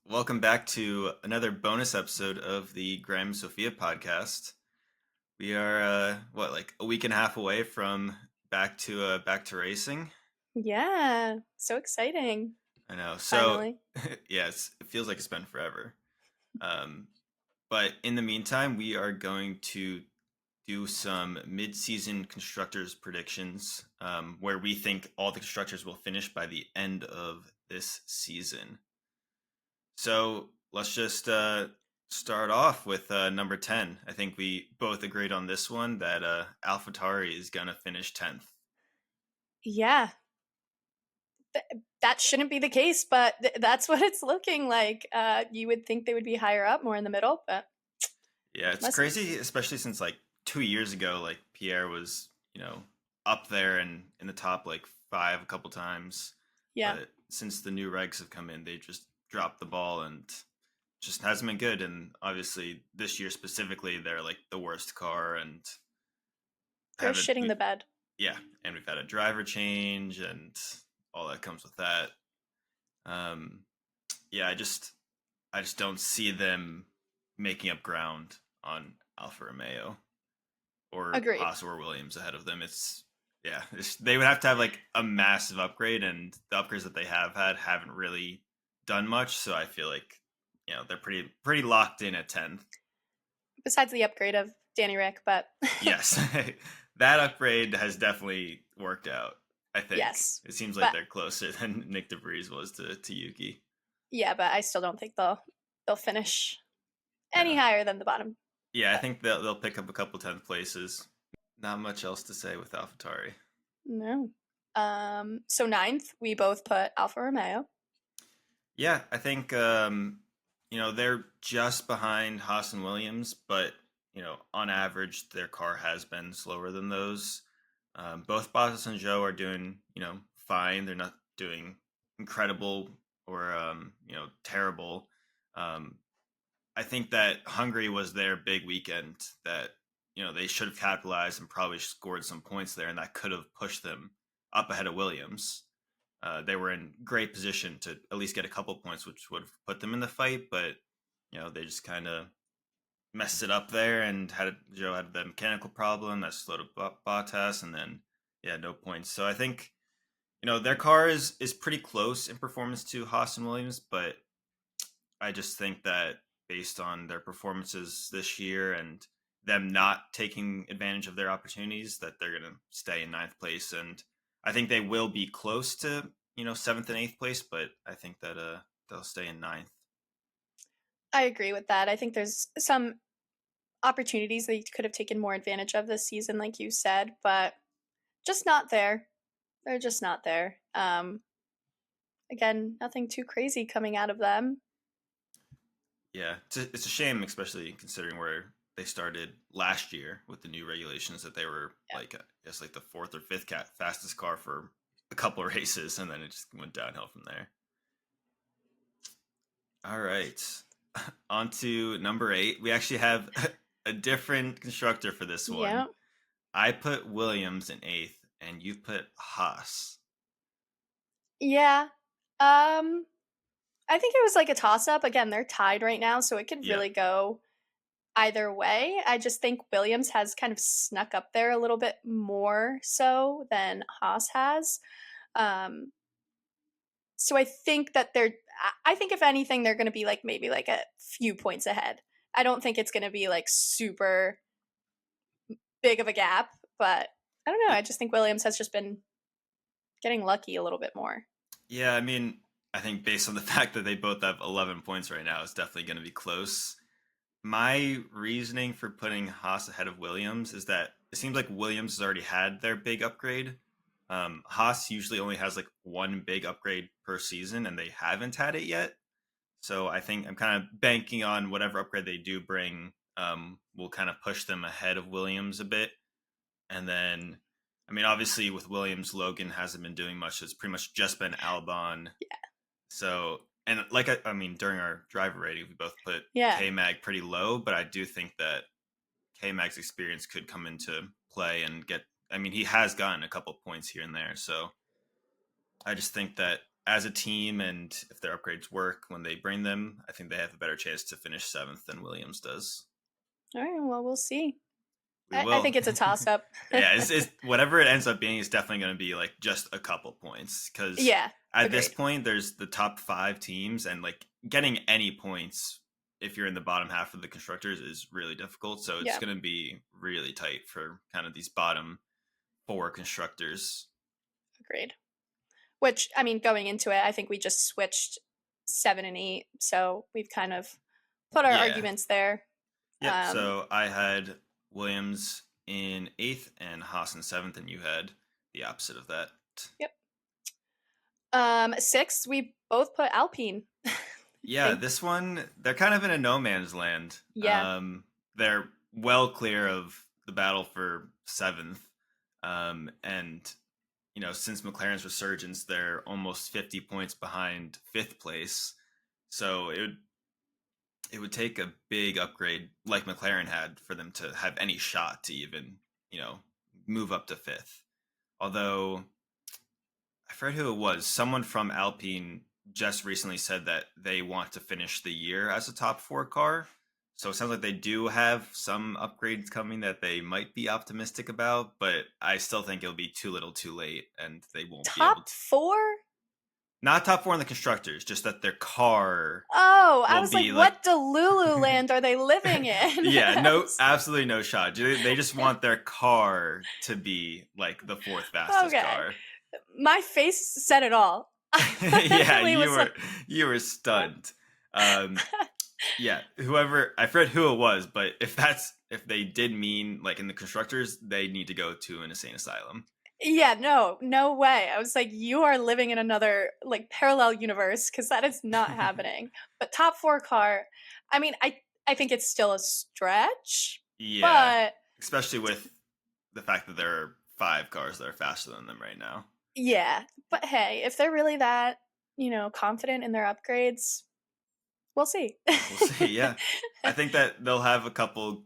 Welcome back to another bonus episode of the Graeme and Sophia podcast. We are like a week and a half away from back to racing. Yeah, so exciting. I know. So Finally. yes, it feels like it's been forever. Um, but in the meantime, we are going to do some mid-season constructors predictions, where we think all the constructors will finish by the end of this season. So let's just start off with number 10. I think we both agreed on this one that AlphaTauri is going to finish 10th. Yeah, that shouldn't be the case, but that's what it's looking like. You would think they would be higher up, more in the middle, but Yeah, it's must be. crazy, especially since like 2 years ago, like Pierre was, up there and in the top like five a couple times. Yeah, But since the new regs have come in, they just dropped the ball and just hasn't been good. And obviously this year specifically, they're like the worst car and they're haven't shitting we the bed. yeah, and we've had a driver change and all that comes with that. Um, yeah, I just don't see them making up ground on Alfa Romeo or Agreed. Haas or Williams ahead of them. They would have to have like a massive upgrade, and the upgrades that they have had haven't really done much. So I feel like they're pretty locked in at 10th. Besides the upgrade of Danny Rick, but Yes, that upgrade has definitely worked out. I think yes, it seems like but they're closer than Nick DeVries was to Yuki. yeah, but I still don't think they'll finish any No, higher than the bottom. yeah, I But think they'll pick up a couple 10th places. Not much else to say with AlphaTauri. no. So ninth, we both put Alfa Romeo. Yeah, I think they're just behind Haas and Williams, but on average their car has been slower than those. Both Bottas and Joe are doing fine. They're not doing incredible or terrible. Um, I think that Hungary was their big weekend that they should have capitalized and probably scored some points there, and that could have pushed them up ahead of Williams. They were in great position to at least get a couple points, which would have put them in the fight, but they just kind of messed it up there, and Joe had the mechanical problem that slowed up Bottas, and then no points. So I think their car is pretty close in performance to Haas and Williams, but I just think that based on their performances this year and them not taking advantage of their opportunities, that they're going to stay in ninth place. And I think they will be close to, seventh and eighth place, but I think that they'll stay in ninth. I agree with that. I think there's some opportunities they could have taken more advantage of this season, like you said, but just not there. They're just not there. Again, nothing too crazy coming out of them. Yeah, it's a shame, especially considering where they started last year with the new regulations that they were Yeah. like, I guess, like the fourth or fifth fastest car for a couple of races, and then it just went downhill from there. All right. On to number 8. We actually have a different constructor for this one. Yeah. I put Williams in 8th, and you put Haas. Yeah. I think it was like a toss up. Again, they're tied right now, so it could Yeah. really go either way. I just think Williams has kind of snuck up there a little bit more so than Haas has. Um, so I think that I think if anything, they're going to be like maybe like a few points ahead. I don't think it's going to be like super big of a gap, but I don't know. I just think Williams has just been getting lucky a little bit more. Yeah, I mean, I think based on the fact that they both have 11 points right now, it's definitely going to be close. My reasoning for putting Haas ahead of Williams is that it seems like Williams has already had their big upgrade. Haas usually only has like one big upgrade per season, and they haven't had it yet. So I think I'm kind of banking on whatever upgrade they do bring will kind of push them ahead of Williams a bit. And then, I mean, obviously with Williams, Logan hasn't been doing much. It's pretty much just been Albon. Yeah. So, and like, I mean, during our driver rating, we both put Yeah. K Mag pretty low, but I do think that K Mag's experience could come into play and get, I mean, he has gotten a couple points here and there. So I just think that as a team, and if their upgrades work when they bring them, I think they have a better chance to finish seventh than Williams does. All right, well, we'll see. We I will. think it's a toss up. Yeah, it's whatever it ends up being is definitely going to be like just a couple points because Yeah, at this agreed. point there's the top five teams, and like getting any points if you're in the bottom half of the constructors is really difficult. So it's Yeah, going to be really tight for kind of these bottom four constructors. agreed. Which, I mean, going into it, I think we just switched 7 and 8. So we've kind of put our Yeah. arguments there. Yep. Um, So I had Williams in eighth and Haas in seventh, and you had the opposite of that. yep. 6, we both put Alpine. I Yeah, think. this one they're kind of in a no man's land. Yeah. They're well clear of the battle for seventh, and since McLaren's resurgence, they're almost 50 points behind fifth place. So it would take a big upgrade like McLaren had for them to have any shot to even move up to fifth. Although I forget who it was. Someone from Alpine just recently said that they want to finish the year as a top four car. So it sounds like they do have some upgrades coming that they might be optimistic about, but I still think it'll be too little too late and they won't be able Top to. 4? Not top four in the constructors, just that their car Oh, I will was like, be like. what Delulu land are they living in? Yeah, no, absolutely no shot. They just want their car to be like the fourth fastest Okay. car. My face said it all. I Yeah, literally you was were like, you were stunned. Yeah, whoever I forget who it was, but if they did mean like in the constructors, they need to go to an insane asylum. yeah, no way. I was like, you are living in another like parallel universe because that is not happening. But top 4 car, I mean, I think it's still a stretch, Yeah, but especially with the fact that there are five cars that are faster than them right now. yeah. But hey, if they're really that, confident in their upgrades, we'll see. We'll see. Yeah, I think that they'll have a couple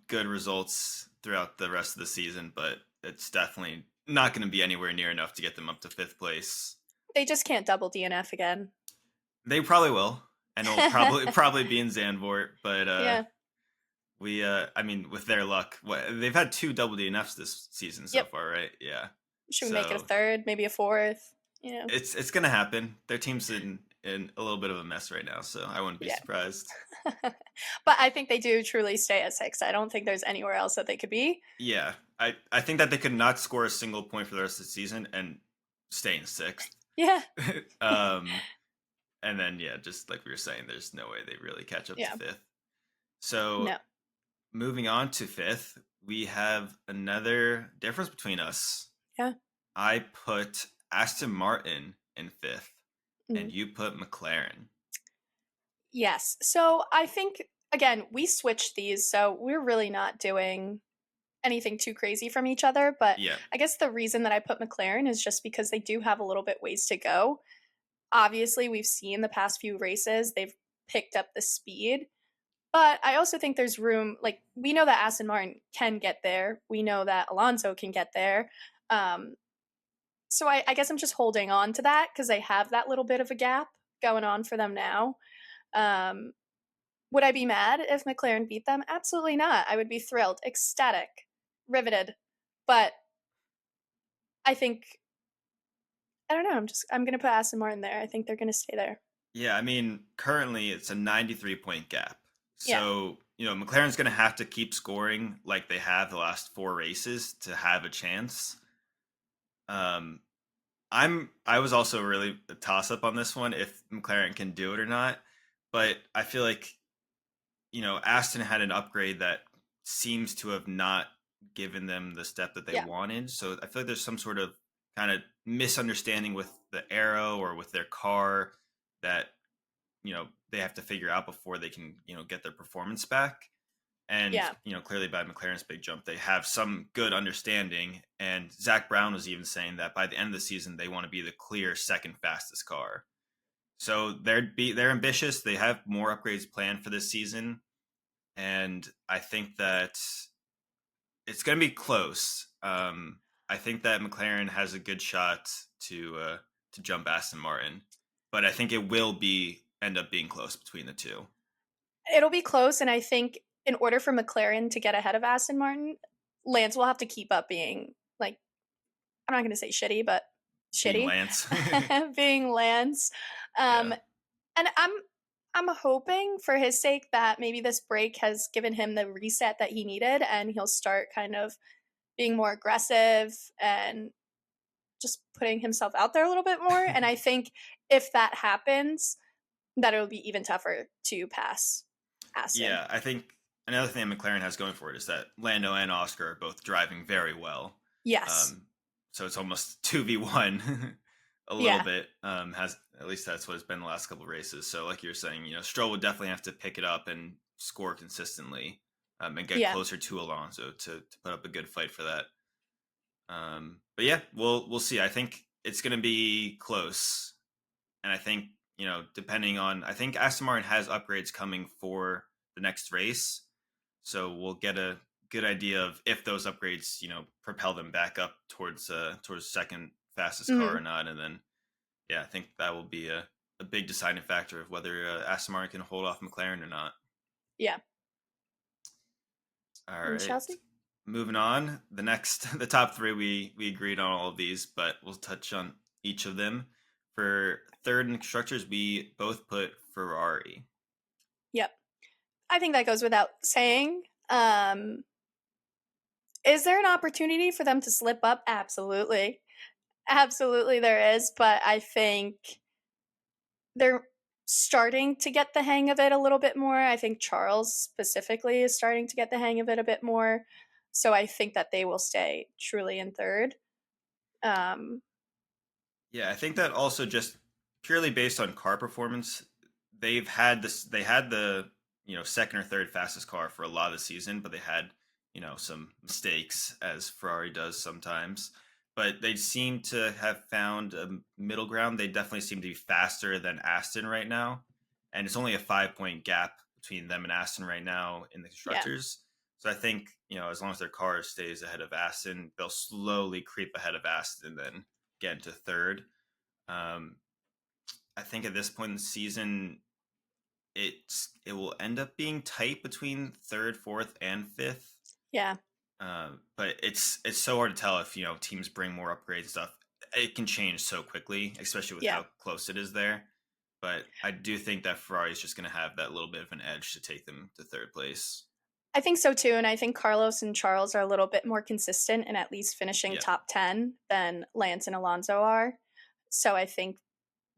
good results throughout the rest of the season, but it's definitely not going to be anywhere near enough to get them up to fifth place. They just can't double DNF again. They probably will, and it'll probably be in Zandvoort. But Yeah. I mean, with their luck, they've had two double DNFs this season so Yep. far, right? Yeah. Should we make it a So third, maybe a fourth? it's gonna happen. Their team's in a little bit of a mess right now, so I wouldn't be Yeah. surprised. But I think they do truly stay at 6. I don't think there's anywhere else that they could be. Yeah, I think that they could not score a single point for the rest of the season and stay in sixth. Yeah. um, and then yeah, just like we were saying, there's no way they really catch up Yeah. to fifth. So No. moving on to fifth, we have another difference between us. Yeah. I put Aston Martin in fifth, and Mm. you put McLaren. Yes. So I think, again, we switched these, so we're really not doing anything too crazy from each other. But Yeah, I guess the reason that I put McLaren is just because they do have a little bit ways to go. Obviously, we've seen the past few races, they've picked up the speed. But I also think there's room, like, we know that Aston Martin can get there. We know that Alonso can get there. So I guess I'm just holding on to that because they have that little bit of a gap going on for them now. Um, would I be mad if McLaren beat them? Absolutely not. I would be thrilled, ecstatic, riveted. But I think I don't know. I'm gonna put Aston Martin there. I think they're gonna stay there. yeah. I mean, currently it's a 93-point gap. Yeah. So McLaren's going to have to keep scoring like they have the last four races to have a chance. Um, I was also really a toss up on this one if McLaren can do it or not, but I feel like Aston had an upgrade that seems to have not given them the step that they Yeah. wanted. So I feel like there's some sort of kind of misunderstanding with the arrow or with their car that they have to figure out before they can get their performance back. And Yeah. clearly by McLaren's big jump, they have some good understanding. And Zach Brown was even saying that by the end of the season, they want to be the clear second fastest car. So they're ambitious. They have more upgrades planned for this season, and I think that it's going to be close. I think that McLaren has a good shot to to jump Aston Martin, but I think it will be end up being close between the two. It'll be close, and I think in order for McLaren to get ahead of Aston Martin, Lance will have to keep up being like, I'm not going to say shitty, but Being shitty, Lance. being Lance. Yeah. And I'm hoping for his sake that maybe this break has given him the reset that he needed, and he'll start kind of being more aggressive and just putting himself out there a little bit more. And I think if that happens, that it'll be even tougher to pass Aston. Yeah, I think another thing that McLaren has going for it is that Lando and Oscar are both driving very well. Yes. Um, so it's almost 2v1 a little Yeah. bit. Has at least that's what it's been the last couple of races. So like you're saying, Stroll would definitely have to pick it up and score consistently, and get Yeah. closer to Alonso to put up a good fight for that. But yeah, we'll see. I think it's going to be close, and I think depending on, I think Aston Martin has upgrades coming for the next race, so we'll get a good idea of if those upgrades propel them back up towards second fastest car Mm-hmm. or not, and then yeah, I think that will be a big deciding factor of whether Aston Martin can hold off McLaren or not. Yeah. All And right. Chelsea? Moving on, the top three, we agreed on all of these, but we'll touch on each of them. For third in constructors, we both put Ferrari. Yep. I think that goes without saying. Is there an opportunity for them to slip up? Absolutely. Absolutely, there is. But I think they're starting to get the hang of it a little bit more. I think Charles specifically is starting to get the hang of it a bit more. So I think that they will stay truly in third. Um, Yeah, I think that also just purely based on car performance, they've had this. They had the second or third fastest car for a lot of the season, but they had some mistakes as Ferrari does sometimes. But they seem to have found a middle ground. They definitely seem to be faster than Aston right now, and it's only a 5 point gap between them and Aston right now in the yeah. constructors. So I think as long as their car stays ahead of Aston, they'll slowly creep ahead of Aston, then get into third. Um, I think at this point in the season, it will end up being tight between third, fourth, and fifth. Yeah. But it's so hard to tell if teams bring more upgrades and stuff. It can change so quickly, especially with Yeah. how close it is there. But I do think that Ferrari is just going to have that little bit of an edge to take them to third place. I think so too. And I think Carlos and Charles are a little bit more consistent in at least finishing Yeah, top 10 than Lance and Alonso are. So I think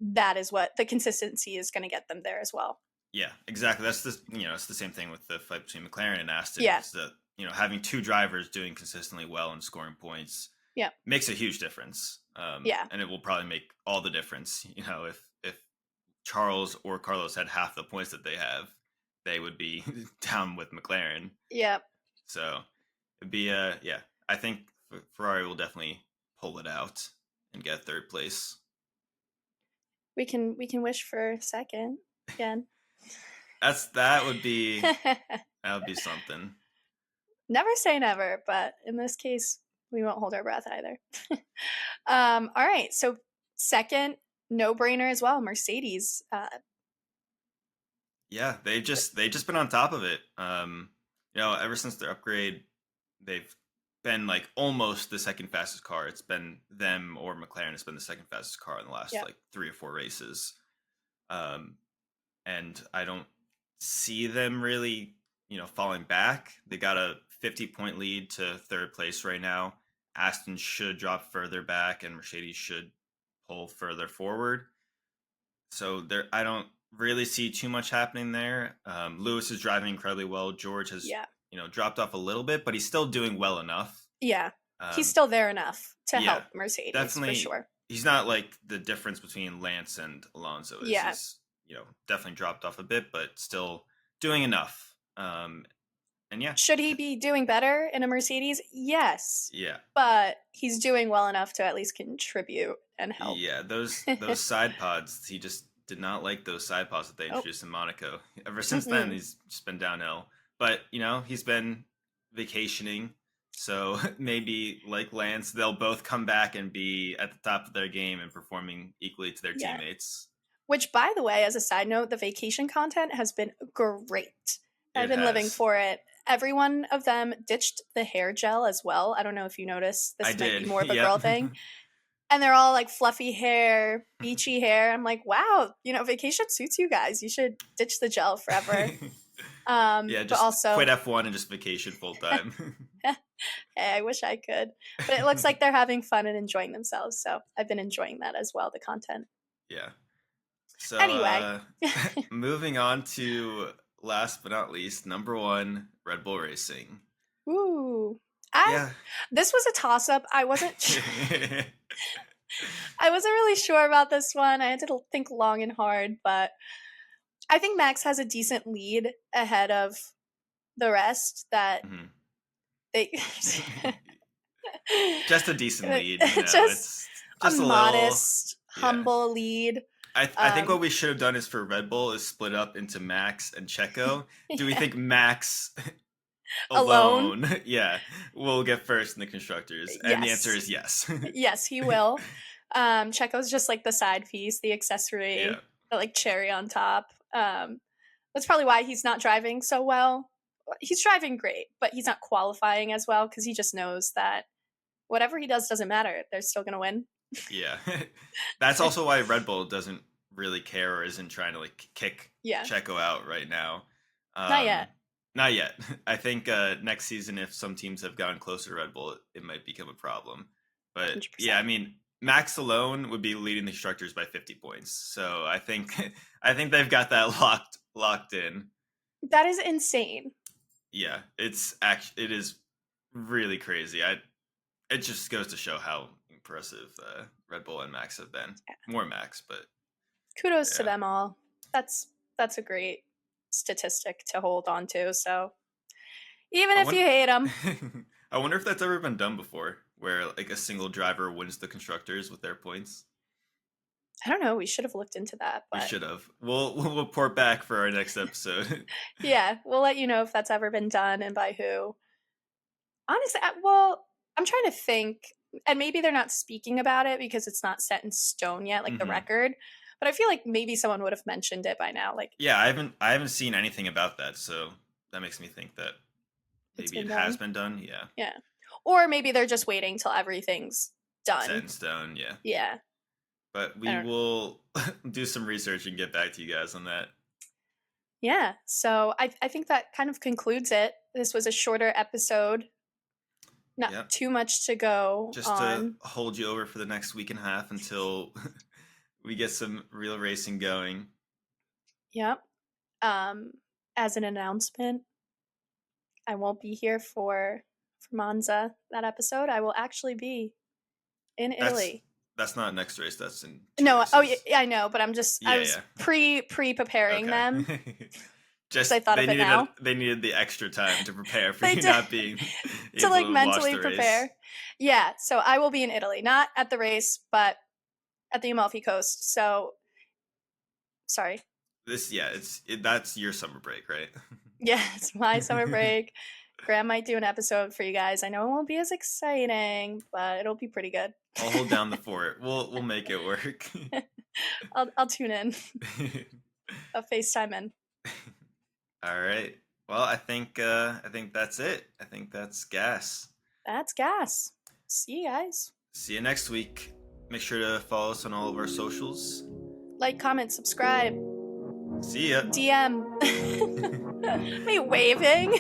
that is what the consistency is going to get them there as well. yeah, exactly. That's it's the same thing with the fight between McLaren and Aston. Yeah. Is that having two drivers doing consistently well and scoring points Yeah. makes a huge difference. Yeah. And it will probably make all the difference. If Charles or Carlos had half the points that they have, they would be down with McLaren. Yeah. So it'd be yeah. I think Ferrari will definitely pull it out and get third place. We can wish for second again. That would be something. Never say never, but in this case, we won't hold our breath either. All right, so second, no brainer as well. Mercedes. Yeah, they just been on top of it. Ever since their upgrade, they've been like almost the second fastest car. It's been them or McLaren has been the second fastest car in the last Yeah. like 3 or 4 races. And I don't see them really, falling back. They got a 50-point lead to third place right now. Aston should drop further back, and Mercedes should pull further forward. So I don't really see too much happening there. Lewis is driving incredibly well. George has, Yeah. dropped off a little bit, but he's still doing well enough. Yeah. He's Um, still there enough to yeah, help Mercedes definitely. for sure. He's not like the difference between Lance and Alonso is. Yeah. He's, definitely dropped off a bit, but still doing enough. And yeah, Should he be doing better in a Mercedes? Yes. yeah, But he's doing well enough to at least contribute and help. yeah. Those side pods, he just did not like those side pods that they Nope. introduced in Monaco. Ever since then, he's just been downhill. But he's been vacationing. So maybe like Lance, they'll both come back and be at the top of their game and performing equally to their Yeah. teammates. Which, by the way, as a side note, the vacation content has been great. I've It been living has. for it. Every one of them ditched the hair gel as well. I don't know if you noticed. I This might be did. more of a Yep. girl thing. And they're all like fluffy hair, beachy hair. I'm like, wow, vacation suits you guys. You should ditch the gel forever. Yeah, But just quit also, F1 and just vacation full time. hey, I wish I could. But it looks like they're having fun and enjoying themselves. So I've been enjoying that as well, the content. Yeah. So, Anyway, moving on to last but not least, number one, Red Bull Racing. ooh, I Yeah. this was a toss up. I wasn't really sure about this one. I had to think long and hard, but I think Max has a decent lead ahead of the rest that Mhm. they Just a decent lead, just it's a just a little. modest, Yeah. humble lead. I think what we should have done is for Red Bull is split up into Max and Checo. Do we Yeah. think Max Alone? alone, yeah, will get first in the constructors? And the answer Yes. is yes. Yes, he will. Checo's just like the side piece, the accessory, Yeah. the like cherry on top. That's probably why he's not driving so well. He's driving great, but he's not qualifying as well because he just knows that whatever he does doesn't matter. They're still going to win. Yeah. That's also why Red Bull doesn't really care or isn't trying to like kick Yeah. Checo out right now. Not yet. Not yet. I think next season, if some teams have gotten closer to Red Bull, it might become a problem. But 100%. yeah, I mean, Max alone would be leading the constructors by 50 points. So I think I think they've got that locked in. That is insane. Yeah, it is really crazy. It just goes to show how impressive Red Bull and Max have been. Yeah. More Max, but Kudos to yeah. them all. That's a great statistic to hold on to. So even if you hate them, I wonder if that's ever been done before, where like a single driver wins the constructors with their points. I don't know. We should have looked into that. We But should have. We'll report back for our next episode. yeah, we'll let you know if that's ever been done and by who. Honestly, well, I'm trying to think, and maybe they're not speaking about it because it's not set in stone yet, like the Mhm. record. But I feel like maybe someone would have mentioned it by now. Like, Yeah, I haven't seen anything about that, so that makes me think that it's maybe been it done. has been done. Yeah, Yeah. Or maybe they're just waiting till everything's set in done. stone. Yeah, Yeah. but I we don't know. will do some research and get back to you guys on that. Yeah. So I think that kind of concludes it. This was a shorter episode. Not Yep. too much to go Just on. to hold you over for the next week and a half until we get some real racing going. Yep. As an announcement, I won't be here for Monza that episode. I will actually be in Italy. That's not next race. That's in 2 No, races. oh yeah, I know, but I was Yeah. preparing them. Just I thought of it now. They needed the extra time to prepare for They you did. not being To able like to mentally watch the prepare. race. Yeah, so I will be in Italy, not at the race, but at the Amalfi Coast. So sorry. That's your summer break, right? Yeah, it's my summer break. Graeme might do an episode for you guys. I know it won't be as exciting, but it'll be pretty good. I'll hold down the fort. We'll make it work. I'll tune in. I'll FaceTime in. All right. Well, I think that's it. I think that's gas. That's gas. See you guys. See you next week. Make sure to follow us on all of our socials. Like, comment, subscribe. See ya. DM. Me waving.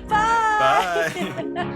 Bye. Bye.